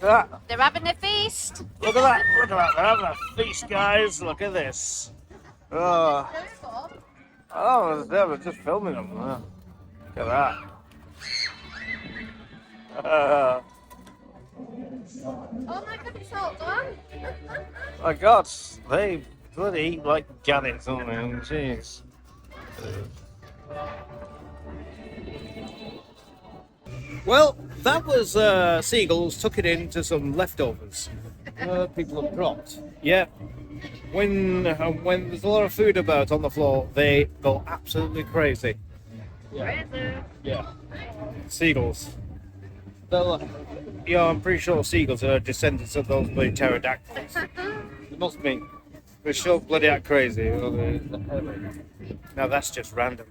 Look at that. They're having a feast. Look at that. Look at that. They're having a feast, guys. Look at this. Oh, we're just filming them. Look at that. Oh my god, it's all done. My God, they bloody eat like gannets, don't they? Jeez. Well, that was seagulls took it into some leftovers people have dropped. Yeah. When there's a lot of food about on the floor, they go absolutely crazy. Crazy. Yeah. Seagulls. I'm pretty sure seagulls are descendants of those bloody pterodactyls. It must be. They're so bloody act crazy. Now that's just random.